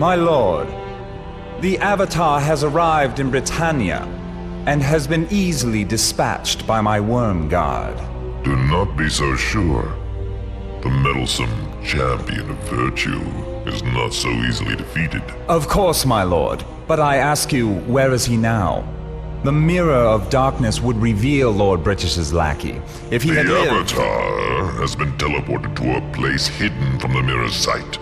My lord, the Avatar has arrived in Britannia and has been easily dispatched by my worm guard. Do not be so sure. The meddlesome champion of virtue is not so easily defeated. Of course, my lord, but I ask you, where is he now? The Mirror of Darkness would reveal Lord British's lackey. If he had lived... The Avatar has been teleported to a place hidden from the Mirror's sight.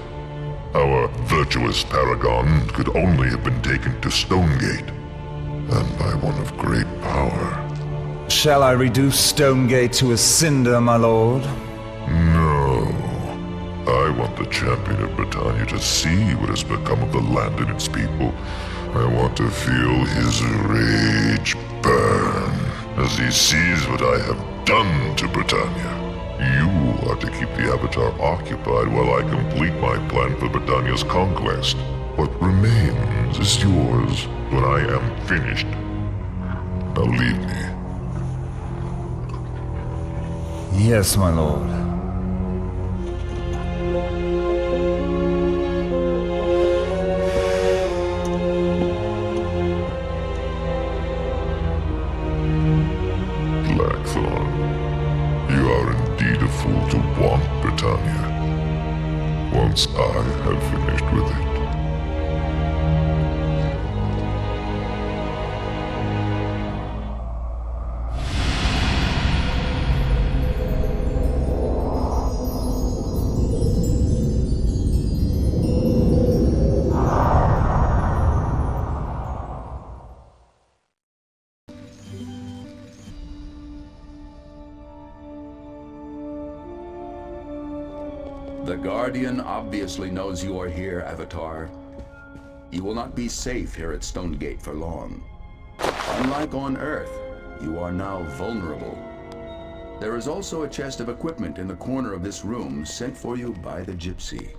Our virtuous paragon could only have been taken to Stonegate, and by one of great power. Shall I reduce Stonegate to a cinder, my lord? No. I want the champion of Britannia to see what has become of the land and its people. I want to feel his rage burn as he sees what I have done to Britannia. You are to keep the Avatar occupied while I complete my plan for Britannia's conquest. What remains is yours when I am finished. Now leave me. Yes, my lord. You are indeed a fool to want Britannia, once I have finished with it. The Guardian obviously knows you are here, Avatar. You will not be safe here at Stonegate for long. Unlike on Earth, you are now vulnerable. There is also a chest of equipment in the corner of this room sent for you by the Gypsy.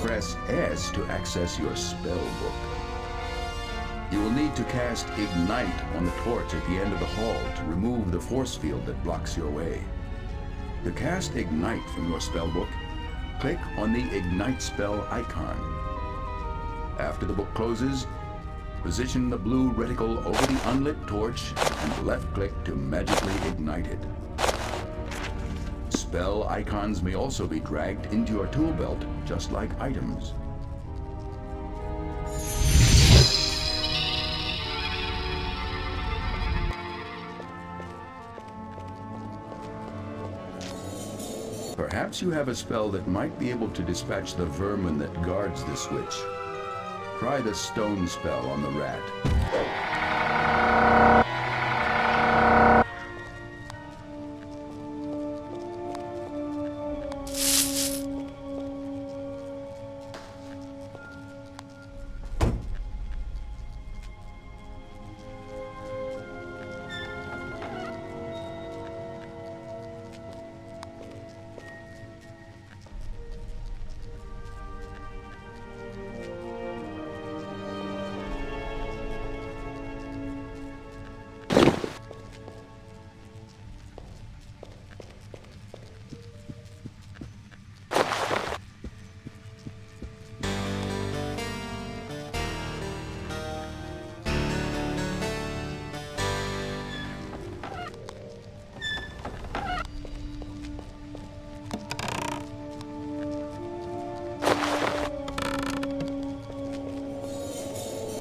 Press S to access your spell book. You will need to cast Ignite on the torch at the end of the hall to remove the force field that blocks your way. To cast Ignite from your spell book, click on the Ignite spell icon. After the book closes, position the blue reticle over the unlit torch and left-click to magically ignite it. Spell icons may also be dragged into your tool belt, just like items. Perhaps you have a spell that might be able to dispatch the vermin that guards the switch. Try the stone spell on the rat.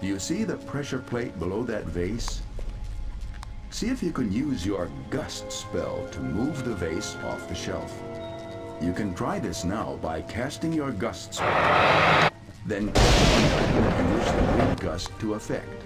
Do you see the pressure plate below that vase? See if you can use your Gust spell to move the vase off the shelf. You can try this now by casting your gusts. Then press one button and wish the wind gust to effect.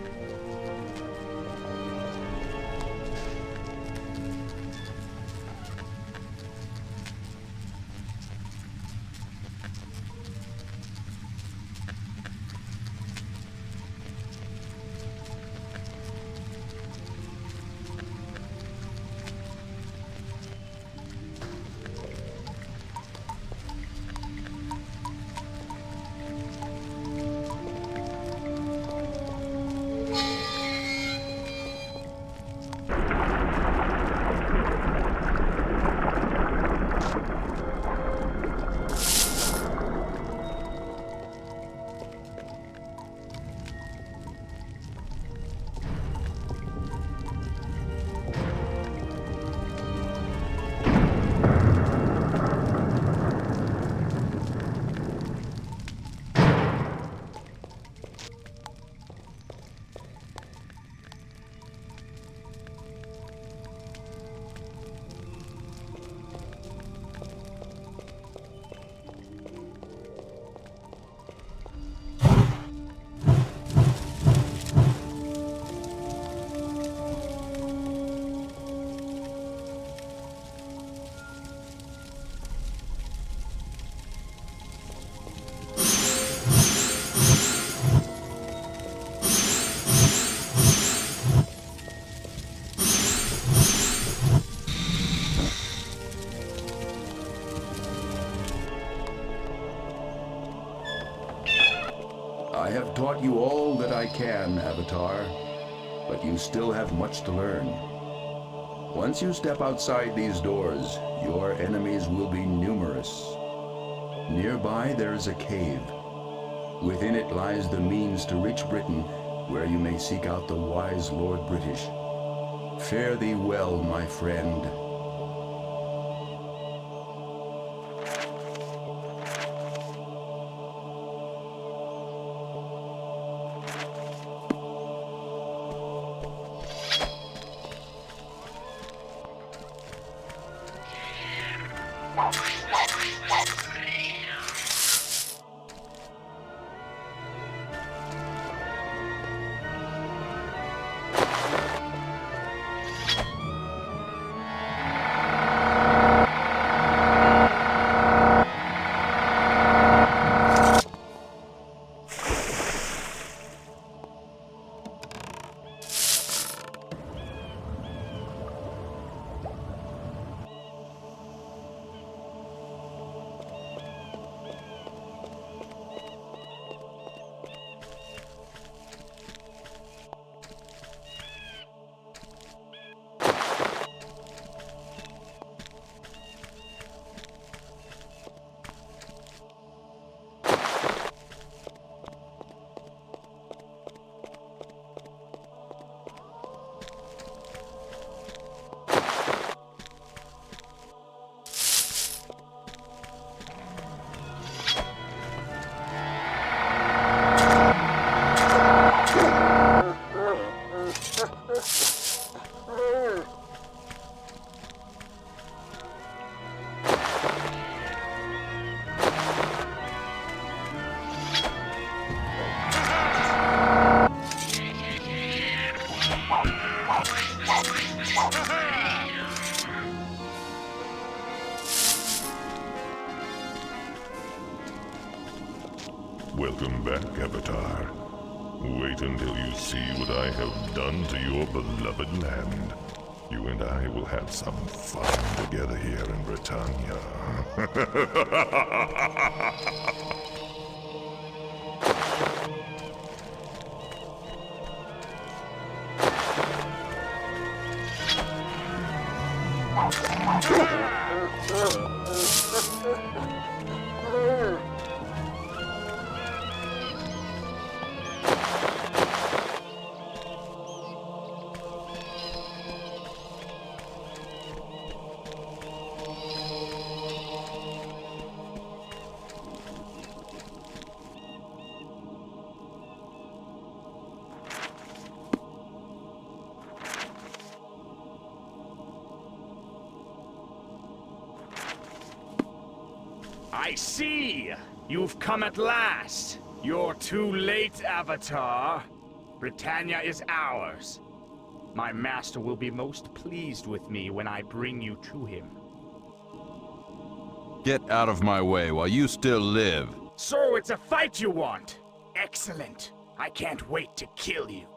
I have taught you all that I can, Avatar, but you still have much to learn. Once you step outside these doors, your enemies will be numerous. Nearby there is a cave. Within it lies the means to reach Britain, where you may seek out the wise Lord British. Fare thee well, my friend. Welcome back, Avatar. Wait until you see what I have done to your beloved land. You and I will have some fun together here in Britannia. I see! You've come at last! You're too late, Avatar! Britannia is ours. My master will be most pleased with me when I bring you to him. Get out of my way while you still live. So it's a fight you want? Excellent. I can't wait to kill you.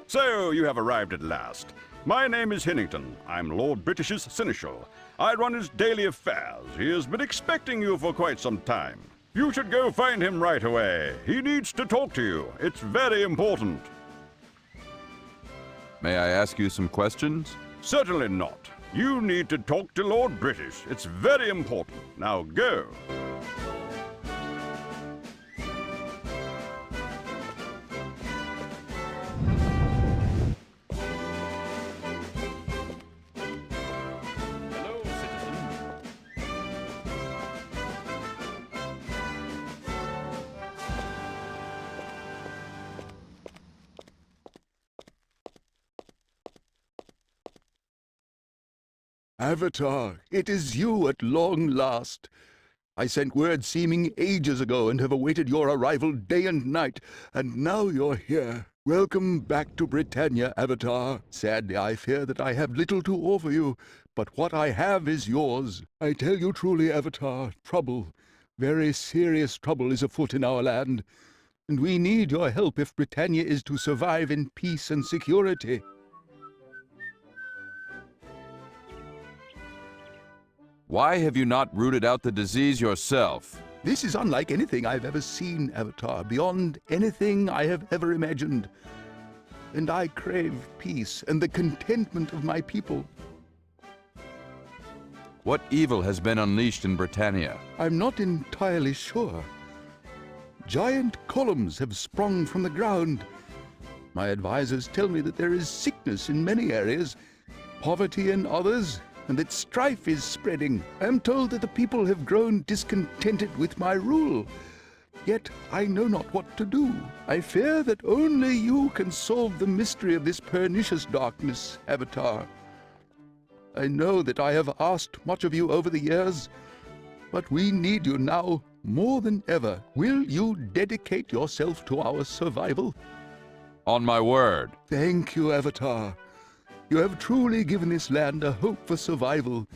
So, you have arrived at last. My name is Hennington. I'm Lord British's seneschal. I run his daily affairs. He has been expecting you for quite some time. You should go find him right away. He needs to talk to you. It's very important. May I ask you some questions? Certainly not. You need to talk to Lord British. It's very important. Now go. Hello, citizen. Avatar, it is you at long last. I sent word seeming ages ago and have awaited your arrival day and night, and now you're here. Welcome back to Britannia, Avatar. Sadly, I fear that I have little to offer you, but what I have is yours. I tell you truly, Avatar, trouble, very serious trouble is afoot in our land, and we need your help if Britannia is to survive in peace and security. Why have you not rooted out the disease yourself? This is unlike anything I've ever seen, Avatar, beyond anything I have ever imagined. And I crave peace and the contentment of my people. What evil has been unleashed in Britannia? I'm not entirely sure. Giant columns have sprung from the ground. My advisors tell me that there is sickness in many areas, poverty in others, and that strife is spreading. I am told that the people have grown discontented with my rule. Yet I know not what to do. I fear that only you can solve the mystery of this pernicious darkness, Avatar. I know that I have asked much of you over the years, but we need you now more than ever. Will you dedicate yourself to our survival? On my word. Thank you, Avatar. You have truly given this land a hope for survival.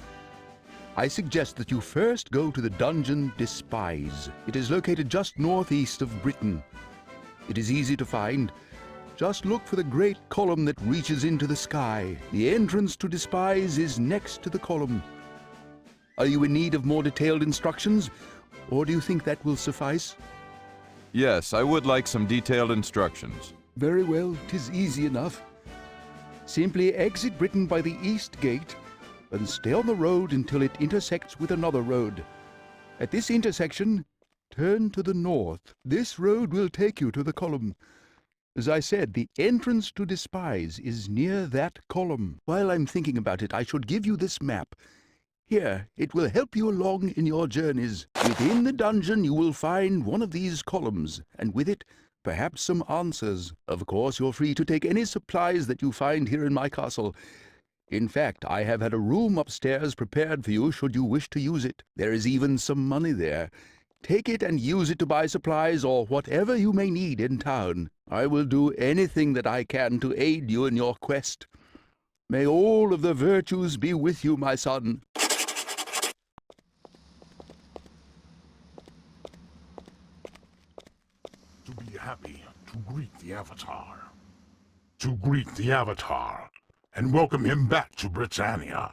I suggest that you first go to the dungeon Despise. It is located just northeast of Britain. It is easy to find. Just look for the great column that reaches into the sky. The entrance to Despise is next to the column. Are you in need of more detailed instructions, or do you think that will suffice? Yes, I would like some detailed instructions. Very well, 'tis easy enough. Simply exit Britain by the east gate and stay on the road until it intersects with another road. At this intersection, turn to the north. This road will take you to the column. As I said, the entrance to Despise is near that column. While I'm thinking about it, I should give you this map. Here, it will help you along in your journeys. Within the dungeon you will find one of these columns, and with it, perhaps some answers. Of course, you're free to take any supplies that you find here in my castle. In fact, I have had a room upstairs prepared for you should you wish to use it. There is even some money there. Take it and use it to buy supplies or whatever you may need in town. I will do anything that I can to aid you in your quest. May all of the virtues be with you, my son. To be happy to greet the Avatar. To greet the Avatar and welcome him back to Britannia.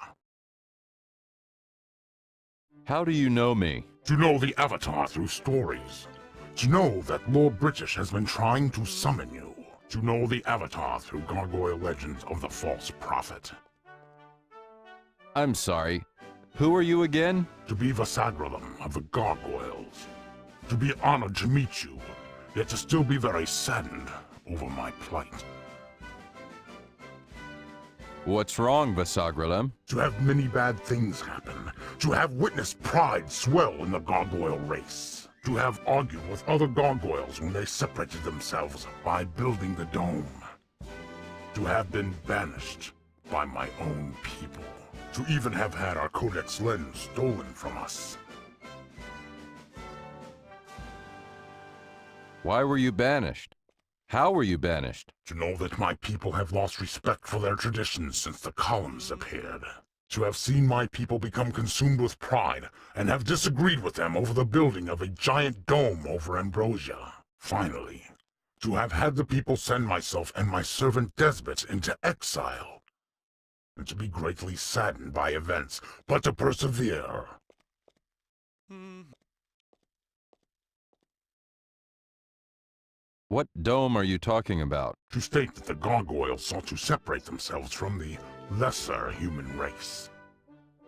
How do you know me? To know the Avatar through stories. To know that Lord British has been trying to summon you. To know the Avatar through gargoyle legends of the false prophet. I'm sorry. Who are you again? To be Vasagralam of the Gargoyles. To be honored to meet you, yet to still be very saddened over my plight. What's wrong, Vasagralam? To have many bad things happen. To have witnessed pride swell in the gargoyle race. To have argued with other gargoyles when they separated themselves by building the dome. To have been banished by my own people. To even have had our Codex lens stolen from us. Why were you banished? How were you banished? To know that my people have lost respect for their traditions since the columns appeared. To have seen my people become consumed with pride, and have disagreed with them over the building of a giant dome over Ambrosia. Finally, to have had the people send myself and my servant Desbit into exile. And to be greatly saddened by events, but to persevere. What dome are you talking about? To state that the gargoyles sought to separate themselves from the lesser human race.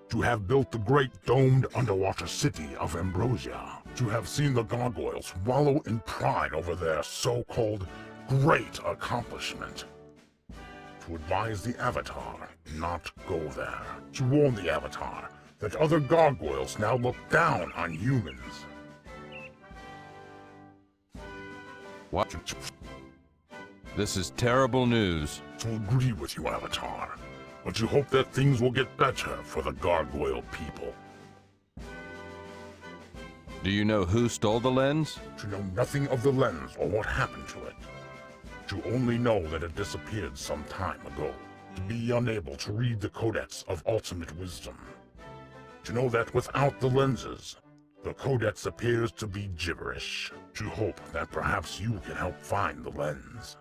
To have built the great domed underwater city of Ambrosia. To have seen the gargoyles wallow in pride over their so-called great accomplishment. To advise the Avatar not go there. To warn the Avatar that other gargoyles now look down on humans. What? This is terrible news. To agree with you, Avatar, but to hope that things will get better for the gargoyle people. Do you know who stole the lens? To know nothing of the lens or what happened to it. To only know that it disappeared some time ago. To be unable to read the Codex of Ultimate Wisdom. To know that without the lenses, the Codex appears to be gibberish. To hope that perhaps you can help find the lens.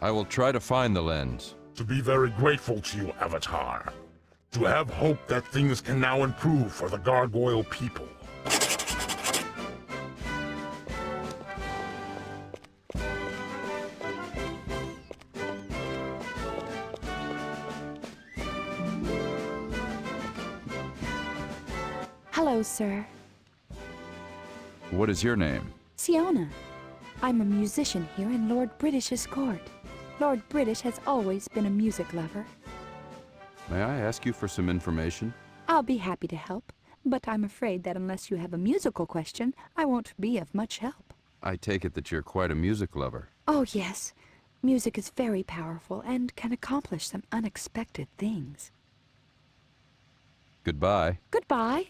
I will try to find the lens. To be very grateful to you, Avatar. To have hope that things can now improve for the gargoyle people. Hello, sir. What is your name? Siona. I'm a musician here in Lord British's court. Lord British has always been a music lover. May I ask you for some information? I'll be happy to help, but I'm afraid that unless you have a musical question, I won't be of much help. I take it that you're quite a music lover. Oh, yes. Music is very powerful and can accomplish some unexpected things. Goodbye. Goodbye.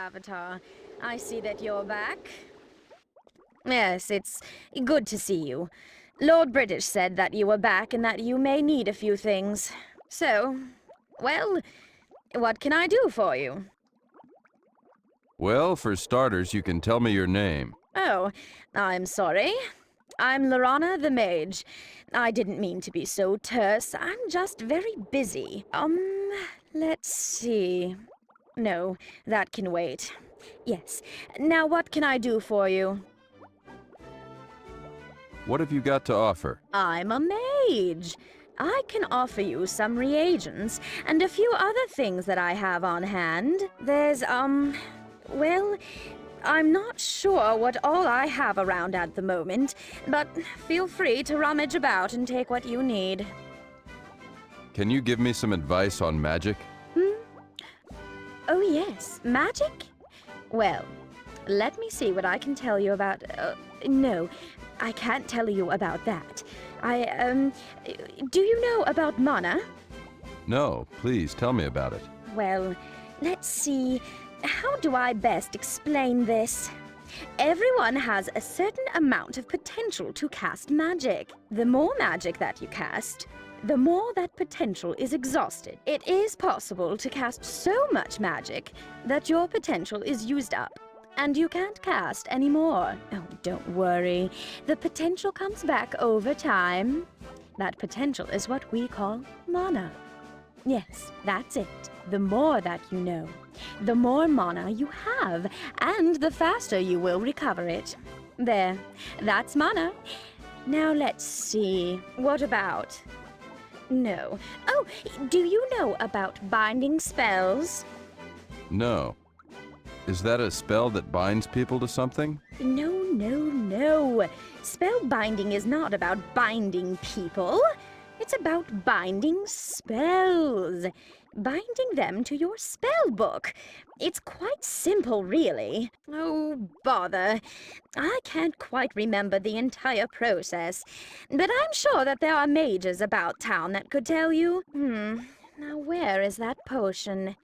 Avatar. I see that you're back. Yes, it's good to see you. Lord British said that you were back and that you may need a few things. So, well, what can I do for you? Well, for starters, you can tell me your name. Oh, I'm sorry. I'm Lorana the Mage. I didn't mean to be so terse. I'm just very busy. Let's see. No, that can wait. Yes. Now what can I do for you? What have you got to offer? I'm a mage. I can offer you some reagents and a few other things that I have on hand. There's, well, I'm not sure what all I have around at the moment, but feel free to rummage about and take what you need. Can you give me some advice on magic? Oh yes, magic? Well, let me see what I can tell you about... no, I can't tell you about that. Do you know about mana? No, please tell me about it. Well, let's see. How do I best explain this? Everyone has a certain amount of potential to cast magic. The more magic that you cast, the more that potential is exhausted. It is possible to cast so much magic that your potential is used up, and you can't cast anymore. Oh, don't worry. The potential comes back over time. That potential is what we call mana. Yes, that's it. The more that you know, the more mana you have, and the faster you will recover it. There, that's mana. Now let's see. What about... No. Oh, do you know about binding spells? No. Is that a spell that binds people to something? No, no, no. Spell binding is not about binding people. It's about binding spells. Binding them to your spell book. It's quite simple, really. Oh, bother. I can't quite remember the entire process, but I'm sure that there are mages about town that could tell you. Now where is that potion?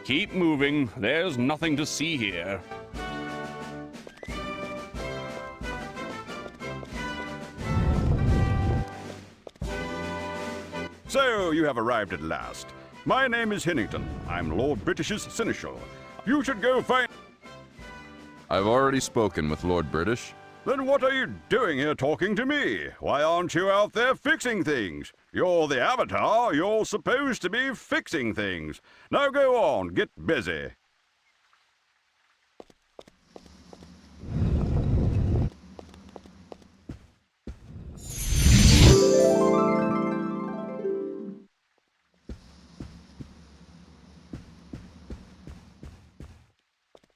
Keep moving. There's nothing to see here. So, you have arrived at last. My name is Hennington. I'm Lord British's Seneschal. You should go find... I've already spoken with Lord British. Then what are you doing here talking to me? Why aren't you out there fixing things? You're the Avatar. You're supposed to be fixing things. Now go on, get busy.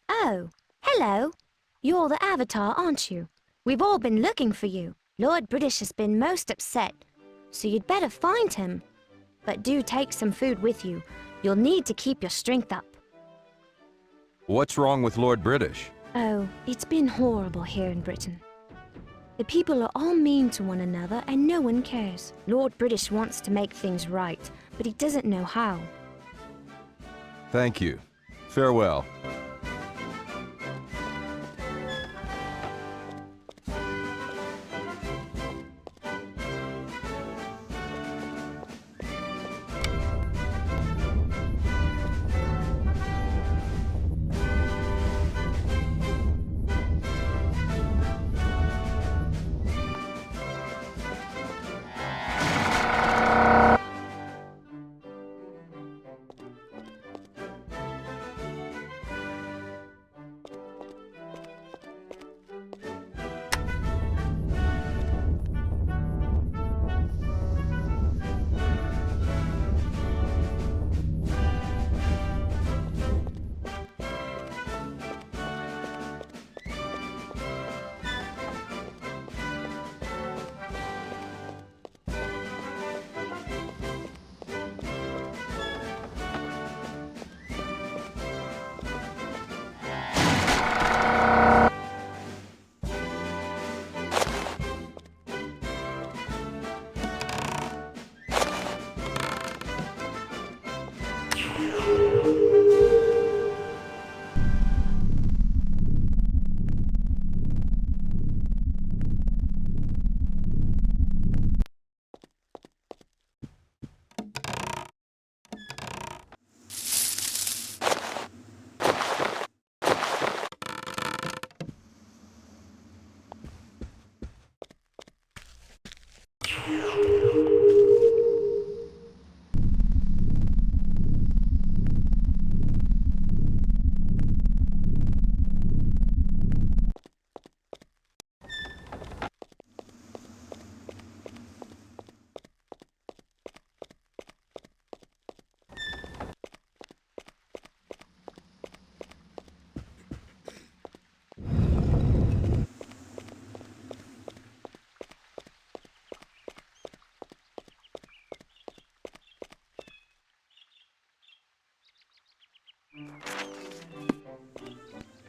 Oh, hello. You're the Avatar, aren't you? We've all been looking for you. Lord British has been most upset, so you'd better find him. But do take some food with you. You'll need to keep your strength up. What's wrong with Lord British? Oh, it's been horrible here in Britain. The people are all mean to one another and no one cares. Lord British wants to make things right, but he doesn't know how. Thank you. Farewell.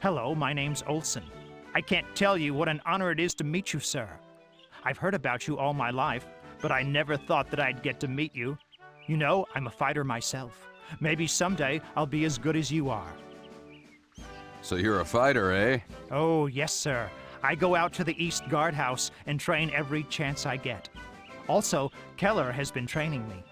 Hello, my name's Olson. I can't tell you what an honor it is to meet you, sir. I've heard about you all my life, but I never thought that I'd get to meet you. You know, I'm a fighter myself. Maybe someday I'll be as good as you are. So you're a fighter, eh? Oh, yes, sir. I go out to the East Guardhouse and train every chance I get. Also, Keller has been training me.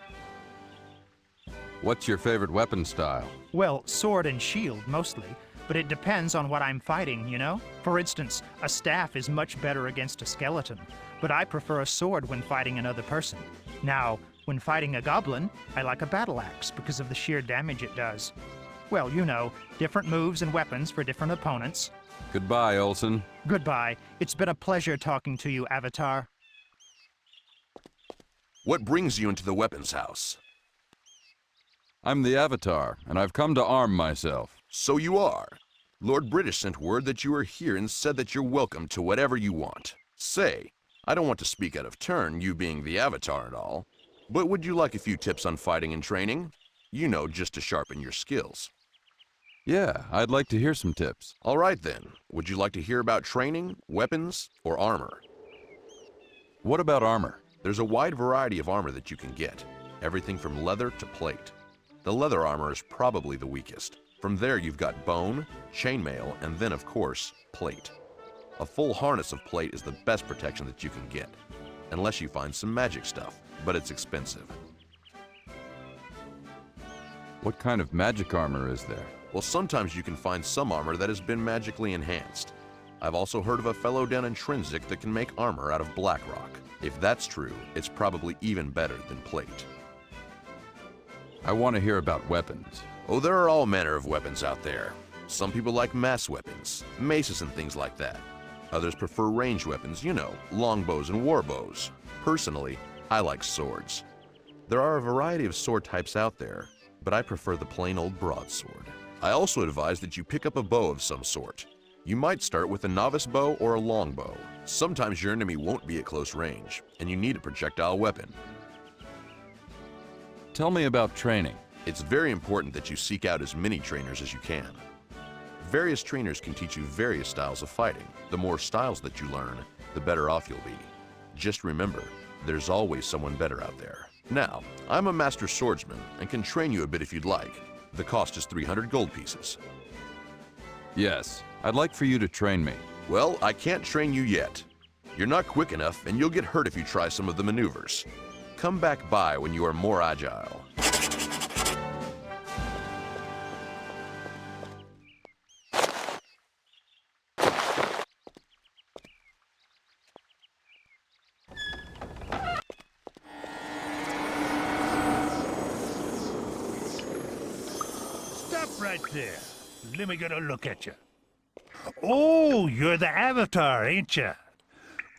What's your favorite weapon style? Well, sword and shield, mostly. But it depends on what I'm fighting, you know? For instance, a staff is much better against a skeleton, but I prefer a sword when fighting another person. Now, when fighting a goblin, I like a battle axe because of the sheer damage it does. Well, you know, different moves and weapons for different opponents. Goodbye, Olson. Goodbye. It's been a pleasure talking to you, Avatar. What brings you into the weapons house? I'm the Avatar, and I've come to arm myself. So you are. Lord British sent word that you are here and said that you're welcome to whatever you want. Say, I don't want to speak out of turn, you being the Avatar and all, but would you like a few tips on fighting and training? You know, just to sharpen your skills. Yeah, I'd like to hear some tips. All right then. Would you like to hear about training, weapons, or armor? What about armor? There's a wide variety of armor that you can get. Everything from leather to plate. The leather armor is probably the weakest. From there you've got bone, chainmail, and then of course, plate. A full harness of plate is the best protection that you can get, unless you find some magic stuff, but it's expensive. What kind of magic armor is there? Well, sometimes you can find some armor that has been magically enhanced. I've also heard of a fellow down in Trinsic that can make armor out of black rock. If that's true, it's probably even better than plate. I want to hear about weapons. Oh, there are all manner of weapons out there. Some people like mass weapons, maces and things like that. Others prefer ranged weapons, you know, longbows and warbows. Personally, I like swords. There are a variety of sword types out there, but I prefer the plain old broadsword. I also advise that you pick up a bow of some sort. You might start with a novice bow or a longbow. Sometimes your enemy won't be at close range, and you need a projectile weapon. Tell me about training. It's very important that you seek out as many trainers as you can. Various trainers can teach you various styles of fighting. The more styles that you learn, the better off you'll be. Just remember, there's always someone better out there. Now, I'm a master swordsman and can train you a bit if you'd like. The cost is 300 gold pieces. Yes, I'd like for you to train me. Well, I can't train you yet. You're not quick enough and you'll get hurt if you try some of the maneuvers. Come back by when you are more agile. Stop right there. Let me get a look at you. Oh, you're the Avatar, ain't you?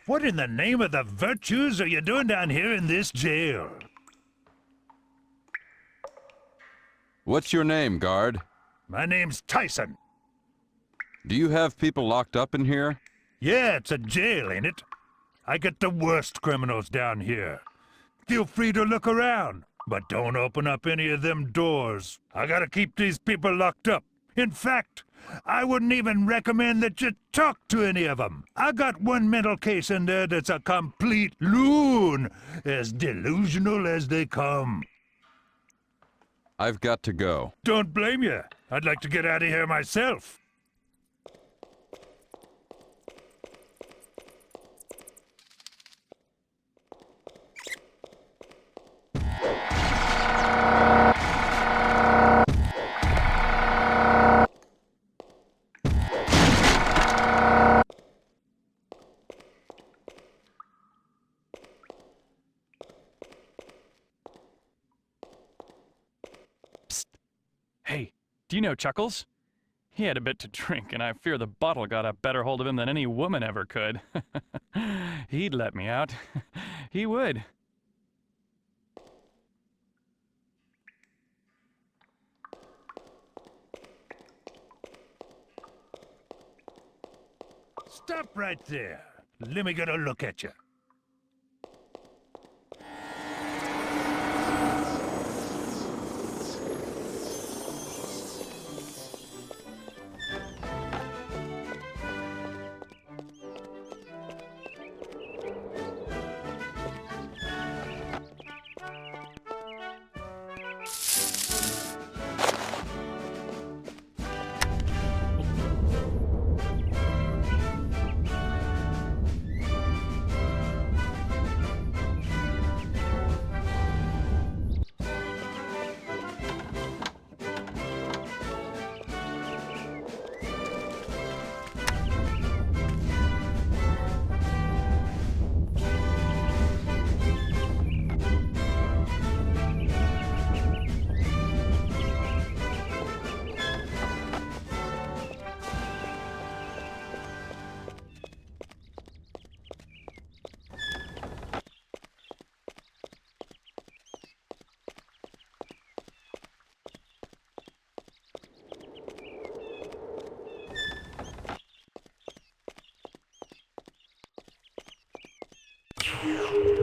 What in the name of the virtues are you doing down here in this jail? What's your name, guard? My name's Tyson. Do you have people locked up in here? Yeah, it's a jail, ain't it? I get the worst criminals down here. Feel free to look around, but don't open up any of them doors. I gotta keep these people locked up. In fact, I wouldn't even recommend that you talk to any of them. I got one mental case in there that's a complete loon, as delusional as they come. I've got to go. Don't blame you. I'd like to get out of here myself. Hey, do you know Chuckles? He had a bit to drink, and I fear the bottle got a better hold of him than any woman ever could. He'd let me out. He would. Stop right there. Let me get a look at you. You